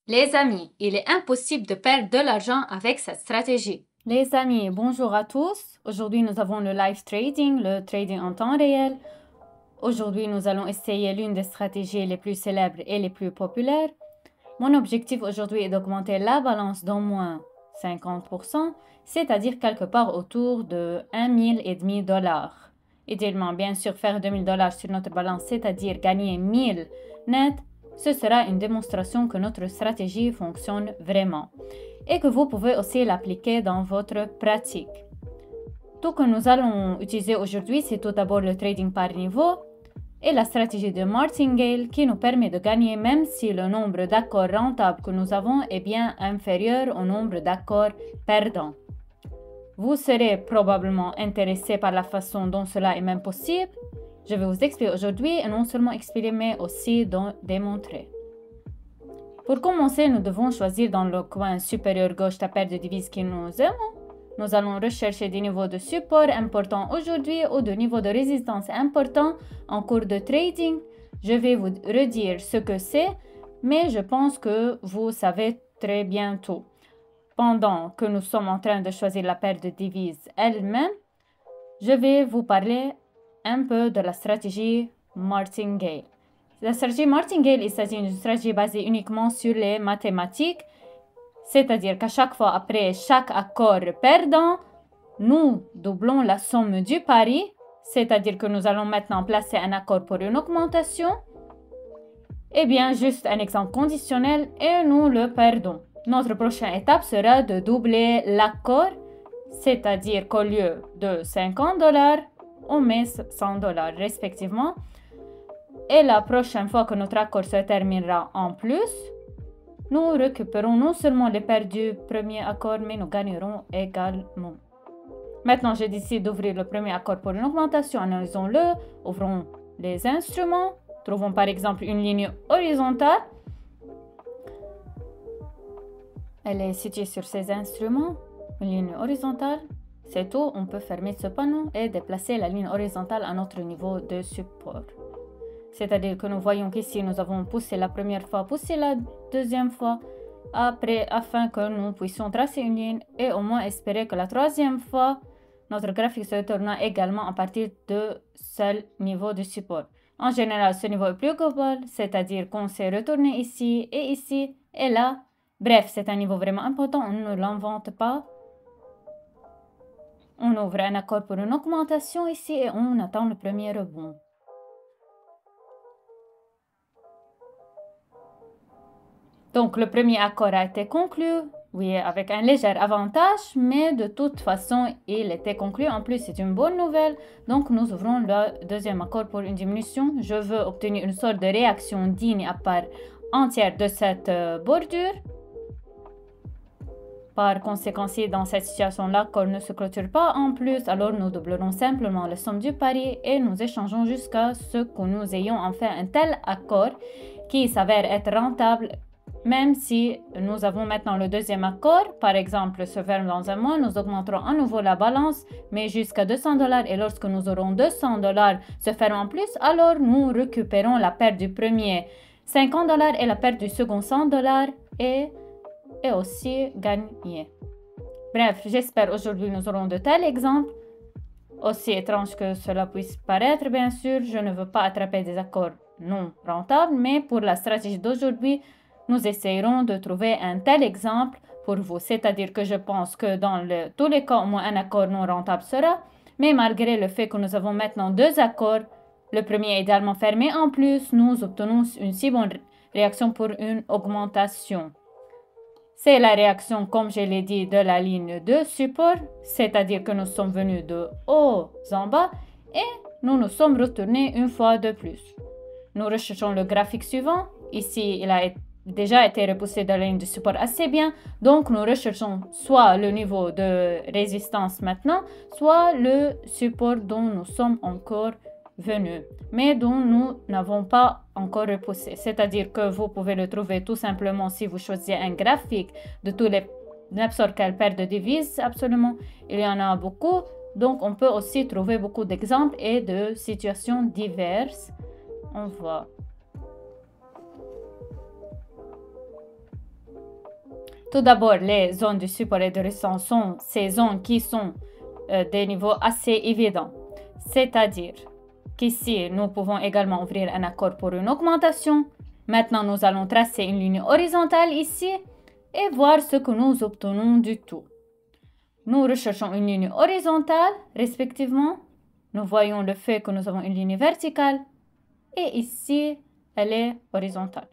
Les amis, il est impossible de perdre de l'argent avec cette stratégie. Les amis, bonjour à tous. Aujourd'hui, nous avons le live trading, le trading en temps réel. Aujourd'hui, nous allons essayer l'une des stratégies les plus célèbres et les plus populaires. Mon objectif aujourd'hui est d'augmenter la balance d'au moins 50%, c'est-à-dire quelque part autour de 1 500 $. Idéalement, bien sûr, faire 2 000 $ sur notre balance, c'est-à-dire gagner 1000 net, ce sera une démonstration que notre stratégie fonctionne vraiment et que vous pouvez aussi l'appliquer dans votre pratique. Tout que nous allons utiliser aujourd'hui, c'est tout d'abord le trading par niveau et la stratégie de martingale qui nous permet de gagner même si le nombre d'accords rentables que nous avons est bien inférieur au nombre d'accords perdants. Vous serez probablement intéressé par la façon dont cela est même possible. Je vais vous expliquer aujourd'hui et non seulement expliquer mais aussi démontrer. Pour commencer, nous devons choisir dans le coin supérieur gauche la paire de devises que nous aimons. Nous allons rechercher des niveaux de support importants aujourd'hui ou de niveaux de résistance importants en cours de trading. Je vais vous redire ce que c'est, mais je pense que vous savez très bien tout. Pendant que nous sommes en train de choisir la paire de devises elle-même, je vais vous parler un peu de la stratégie martingale. La stratégie martingale, il s'agit d'une stratégie basée uniquement sur les mathématiques, c'est-à-dire qu'à chaque fois après chaque accord perdant, nous doublons la somme du pari, c'est-à-dire que nous allons maintenant placer un accord pour une augmentation, et bien juste un exemple conditionnel et nous le perdons. Notre prochaine étape sera de doubler l'accord, c'est-à-dire qu'au lieu de 50 $, on met 100 $ respectivement. Et la prochaine fois que notre accord se terminera en plus, nous récupérons non seulement les pertes du premier accord, mais nous gagnerons également. Maintenant, je décide d'ouvrir le premier accord pour une augmentation. Analysons-le, ouvrons les instruments, trouvons par exemple une ligne horizontale. Elle est située sur ces instruments, une ligne horizontale. C'est tout, on peut fermer ce panneau et déplacer la ligne horizontale à notre niveau de support. C'est-à-dire que nous voyons qu'ici, nous avons poussé la première fois, poussé la deuxième fois, afin que nous puissions tracer une ligne et au moins espérer que la troisième fois, notre graphique se tourne également à partir de ce niveau de support. En général, ce niveau est plus global, c'est-à-dire qu'on s'est retourné ici et là. Bref, c'est un niveau vraiment important, on ne l'invente pas. On ouvre un accord pour une augmentation ici et on attend le premier rebond. Donc, le premier accord a été conclu, oui, avec un léger avantage, mais de toute façon, il était conclu. En plus, c'est une bonne nouvelle. Donc, nous ouvrons le deuxième accord pour une diminution. Je veux obtenir une sorte de réaction digne à part entière de cette bordure. Par conséquent, si dans cette situation, l'accord ne se clôture pas en plus, alors nous doublerons simplement la somme du pari et nous échangeons jusqu'à ce que nous ayons enfin un tel accord qui s'avère être rentable. Même si nous avons maintenant le deuxième accord, par exemple, se ferme dans un mois, nous augmenterons à nouveau la balance, mais jusqu'à 200 $. Et lorsque nous aurons 200 $ se ferme en plus, alors nous récupérons la perte du premier 50 $ et la perte du second 100 $ et aussi gagner. Bref, j'espère aujourd'hui nous aurons de tels exemples. Aussi étrange que cela puisse paraître, bien sûr, je ne veux pas attraper des accords non rentables, mais pour la stratégie d'aujourd'hui, nous essayerons de trouver un tel exemple pour vous. C'est-à-dire que je pense que dans tous les cas, au moins un accord non rentable sera, mais malgré le fait que nous avons maintenant deux accords, le premier est également fermé en plus, nous obtenons une si bonne réaction pour une augmentation. C'est la réaction, comme je l'ai dit, de la ligne de support, c'est-à-dire que nous sommes venus de haut en bas et nous nous sommes retournés une fois de plus. Nous recherchons le graphique suivant. Ici, il a déjà été repoussé de la ligne de support assez bien. Donc, nous recherchons soit le niveau de résistance maintenant, soit le support dont nous sommes encore venus, mais dont nous n'avons pas encore repoussé. C'est-à-dire que vous pouvez le trouver tout simplement si vous choisissez un graphique de tous les n'importe quelle paire de devises, absolument. Il y en a beaucoup. Donc, on peut aussi trouver beaucoup d'exemples et de situations diverses. On voit. Tout d'abord, les zones de support et de résistance sont ces zones qui sont des niveaux assez évidents. C'est-à-dire qu'ici, nous pouvons également ouvrir un accord pour une augmentation. Maintenant, nous allons tracer une ligne horizontale ici et voir ce que nous obtenons du tout. Nous recherchons une ligne horizontale, respectivement. Nous voyons le fait que nous avons une ligne verticale. Et ici, elle est horizontale.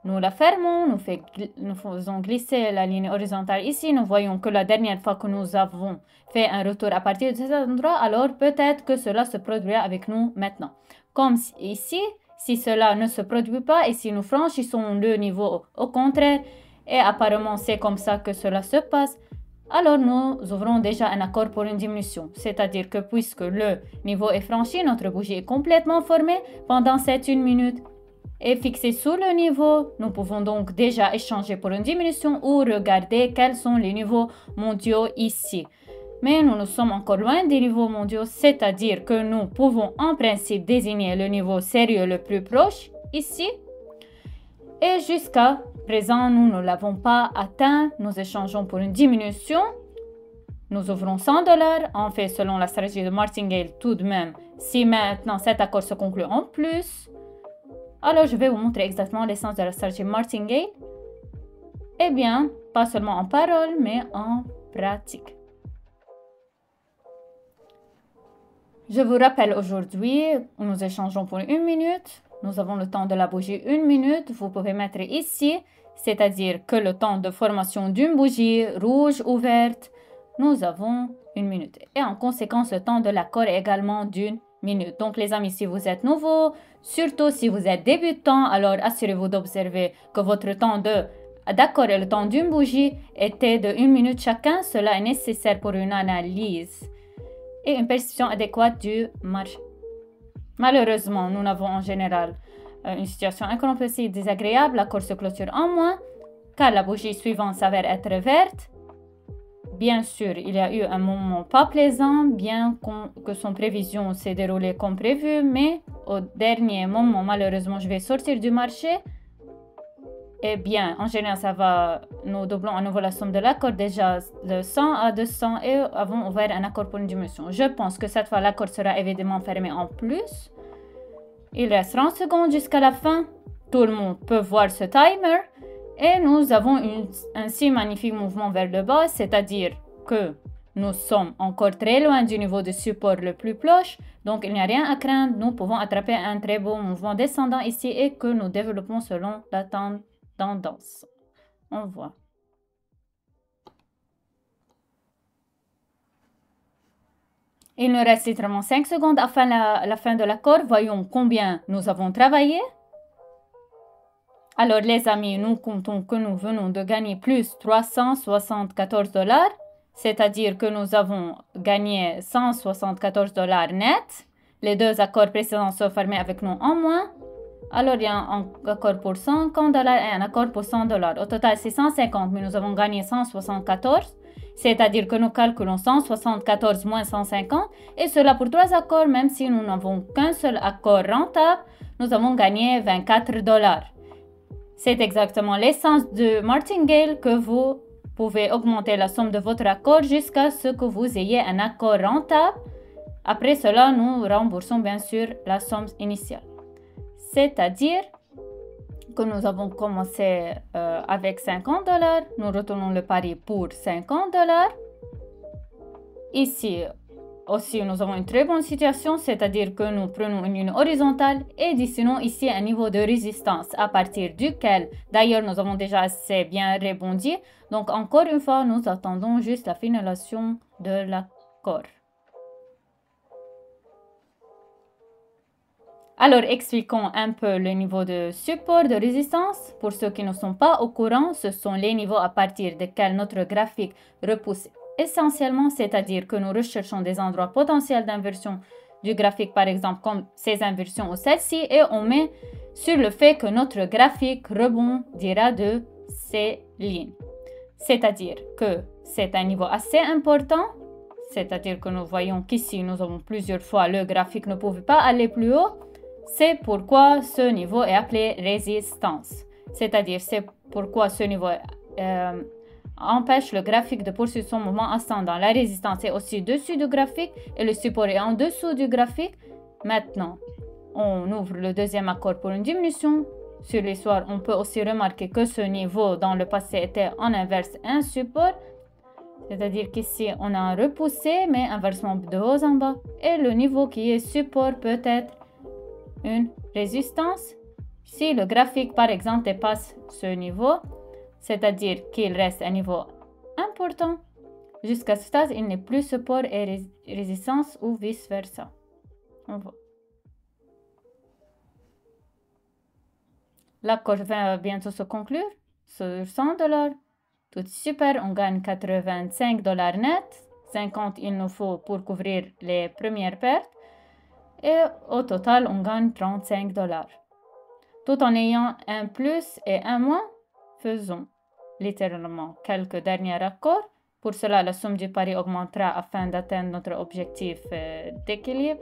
Nous la fermons, nous faisons glisser la ligne horizontale ici. Nous voyons que la dernière fois que nous avons fait un retour à partir de cet endroit, alors peut-être que cela se produira avec nous maintenant. Comme ici, si cela ne se produit pas et si nous franchissons le niveau au contraire, et apparemment c'est comme ça que cela se passe, alors nous ouvrons déjà un accord pour une diminution. C'est-à-dire que puisque le niveau est franchi, notre bougie est complètement formée pendant cette 1 minute et fixée sous le niveau. Nous pouvons donc déjà échanger pour une diminution ou regarder quels sont les niveaux mondiaux ici. Mais nous sommes encore loin des niveaux mondiaux, c'est-à-dire que nous pouvons en principe désigner le niveau sérieux le plus proche ici. Et jusqu'à présent, nous ne l'avons pas atteint. Nous échangeons pour une diminution. Nous ouvrons $100. En fait, selon la stratégie de Martingale, tout de même, si maintenant cet accord se conclut en plus, alors je vais vous montrer exactement l'essence de la stratégie Martingale. Eh bien, pas seulement en parole, mais en pratique. Je vous rappelle aujourd'hui, nous échangeons pour 1 minute. Nous avons le temps de la bougie 1 minute. Vous pouvez mettre ici, c'est-à-dire que le temps de formation d'une bougie rouge ou verte, nous avons 1 minute. Et en conséquence, le temps de l'accord est également d'1 minute. Donc les amis, si vous êtes nouveau, surtout si vous êtes débutant, alors assurez-vous d'observer que votre temps d'accord et le temps d'une bougie était de 1 minute chacun. Cela est nécessaire pour une analyse et une perception adéquate du marché. Malheureusement, nous n'avons en général une situation incompressible désagréable. L'accord se clôture en moins car la bougie suivante s'avère être verte. Bien sûr, il y a eu un moment pas plaisant, bien que son prévision s'est déroulée comme prévu, mais au dernier moment, malheureusement, je vais sortir du marché. Eh bien, en général, ça va, nous doublons à nouveau la somme de l'accord déjà de 100 à 200 et avons ouvert un accord pour une diminution. Je pense que cette fois, l'accord sera évidemment fermé en plus. Il reste 30 secondes jusqu'à la fin. Tout le monde peut voir ce timer. Et nous avons un si magnifique mouvement vers le bas, c'est-à-dire que nous sommes encore très loin du niveau de support le plus proche. Donc, il n'y a rien à craindre. Nous pouvons attraper un très beau mouvement descendant ici et que nous développons selon la tendance. On voit. Il nous reste littéralement 5 secondes à la fin de l'accord. Voyons combien nous avons travaillé. Alors les amis, nous comptons que nous venons de gagner plus $374. C'est-à-dire que nous avons gagné $174 net. Les deux accords précédents sont fermés avec nous en moins. Alors, il y a un accord pour $50 et un accord pour $100. Au total, c'est 150, mais nous avons gagné 174. C'est-à-dire que nous calculons 174 moins 150. Et cela pour 3 accords, même si nous n'avons qu'un seul accord rentable, nous avons gagné $24. C'est exactement l'essence de Martingale que vous pouvez augmenter la somme de votre accord jusqu'à ce que vous ayez un accord rentable. Après cela, nous remboursons bien sûr la somme initiale. C'est-à-dire que nous avons commencé avec $50. Nous retournons le pari pour $50. Ici aussi, nous avons une très bonne situation, c'est-à-dire que nous prenons une ligne horizontale et dessinons ici un niveau de résistance à partir duquel, d'ailleurs, nous avons déjà assez bien rebondi. Donc, encore une fois, nous attendons juste la finalisation de l'accord. Alors, expliquons un peu le niveau de support, de résistance. Pour ceux qui ne sont pas au courant, ce sont les niveaux à partir desquels notre graphique repousse essentiellement, c'est-à-dire que nous recherchons des endroits potentiels d'inversion du graphique, par exemple comme ces inversions ou celle-ci, et on met sur le fait que notre graphique rebondira de ces lignes. C'est-à-dire que c'est un niveau assez important, c'est-à-dire que nous voyons qu'ici, nous avons plusieurs fois le graphique ne pouvait pas aller plus haut. C'est pourquoi ce niveau est appelé résistance. C'est-à-dire, c'est pourquoi ce niveau empêche le graphique de poursuivre son mouvement ascendant. La résistance est aussi au-dessus du graphique et le support est en dessous du graphique. Maintenant, on ouvre le deuxième accord pour une diminution. Sur l'histoire, on peut aussi remarquer que ce niveau dans le passé était en inverse un support. C'est-à-dire qu'ici, on a un repoussé, mais inversement de haut en bas. Et le niveau qui est support peut être une résistance. Si le graphique, par exemple, dépasse ce niveau, c'est-à-dire qu'il reste un niveau important, jusqu'à ce stade, il n'est plus support et résistance ou vice-versa. On voit. L'accord va bientôt se conclure sur $100. Tout super, on gagne $85 net. 50 il nous faut pour couvrir les premières pertes. Et au total, on gagne $35. Tout en ayant un plus et un moins, faisons littéralement quelques derniers accords. Pour cela, la somme du pari augmentera afin d'atteindre notre objectif d'équilibre.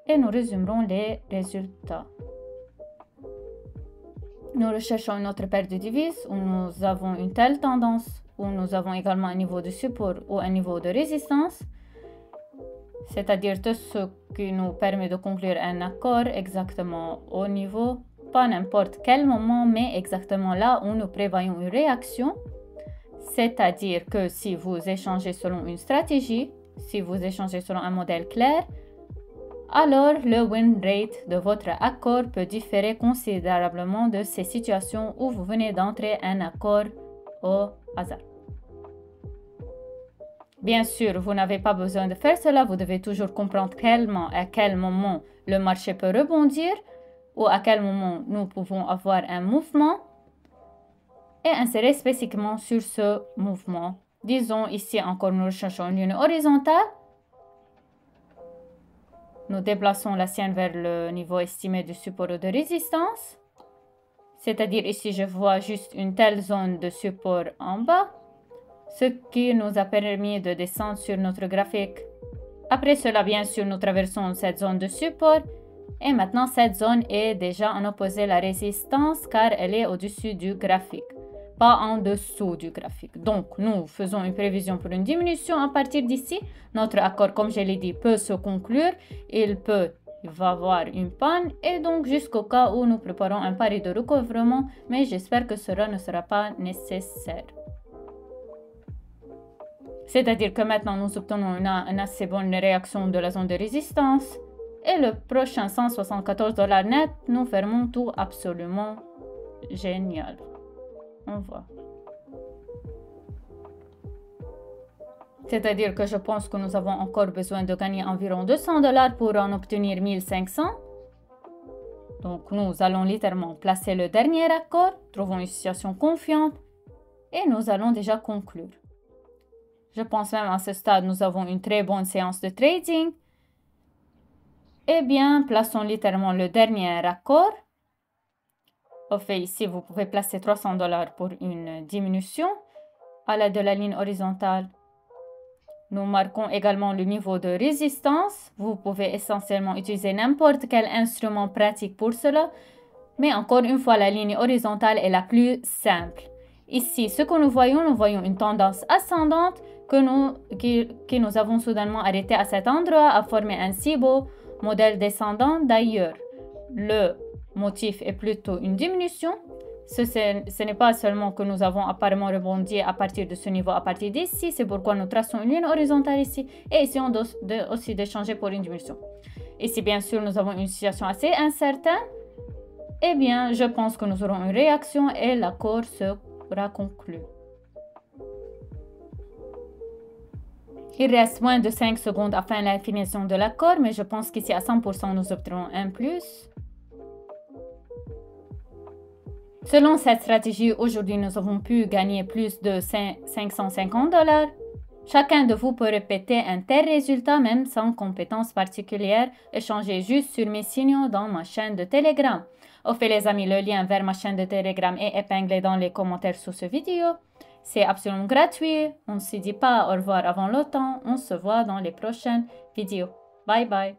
Et nous résumerons les résultats. Nous recherchons une autre paire de devises où nous avons une telle tendance, où nous avons également un niveau de support ou un niveau de résistance, c'est-à-dire tout ce qui nous permet de conclure un accord exactement au niveau, pas n'importe quel moment, mais exactement là où nous prévoyons une réaction. C'est-à-dire que si vous échangez selon une stratégie, si vous échangez selon un modèle clair, alors le win rate de votre accord peut différer considérablement de ces situations où vous venez d'entrer un accord au hasard. Bien sûr, vous n'avez pas besoin de faire cela, vous devez toujours comprendre à quel moment le marché peut rebondir ou à quel moment nous pouvons avoir un mouvement et insérer spécifiquement sur ce mouvement. Disons ici encore, nous recherchons une ligne horizontale. Nous déplaçons la sienne vers le niveau estimé du support ou de résistance. C'est-à-dire ici, je vois juste une telle zone de support en bas, ce qui nous a permis de descendre sur notre graphique. Après cela, bien sûr, nous traversons cette zone de support. Et maintenant, cette zone est déjà en opposé à la résistance car elle est au-dessus du graphique, pas en dessous du graphique. Donc, nous faisons une prévision pour une diminution à partir d'ici. Notre accord, comme je l'ai dit, peut se conclure. Il va avoir une panne et donc jusqu'au cas où nous préparons un pari de recouvrement, mais j'espère que cela ne sera pas nécessaire. C'est-à-dire que maintenant, nous obtenons une assez bonne réaction de la zone de résistance. Et le prochain $174 net, nous fermons tout absolument génial. On voit. C'est-à-dire que je pense que nous avons encore besoin de gagner environ $200 pour en obtenir 1500. Donc nous allons littéralement placer le dernier accord, trouvons une situation confiante et nous allons déjà conclure. Je pense même à ce stade, nous avons une très bonne séance de trading. Eh bien, plaçons littéralement le dernier accord. Au fait, ici, vous pouvez placer $300 pour une diminution à l'aide de la ligne horizontale. Nous marquons également le niveau de résistance. Vous pouvez essentiellement utiliser n'importe quel instrument pratique pour cela. Mais encore une fois, la ligne horizontale est la plus simple. Ici, ce que nous voyons une tendance ascendante que nous avons soudainement arrêté à cet endroit, à former un si beau modèle descendant. D'ailleurs, le motif est plutôt une diminution. Ce n'est pas seulement que nous avons apparemment rebondi à partir de ce niveau, à partir d'ici. C'est pourquoi nous traçons une ligne horizontale ici et essayons aussi d'échanger pour une diminution. Ici, bien sûr, nous avons une situation assez incertaine. Eh bien, je pense que nous aurons une réaction et l'accord sera conclu. Il reste moins de 5 secondes afin la finition de l'accord, mais je pense qu'ici à 100% nous obtiendrons un plus. Selon cette stratégie, aujourd'hui nous avons pu gagner plus de $550. Chacun de vous peut répéter un tel résultat même sans compétence particulière. Échangez juste sur mes signaux dans ma chaîne de Telegram. Au fait les amis, le lien vers ma chaîne de Telegram est épinglé dans les commentaires sous cette vidéo. C'est absolument gratuit. On ne se dit pas au revoir avant le temps. On se voit dans les prochaines vidéos. Bye bye.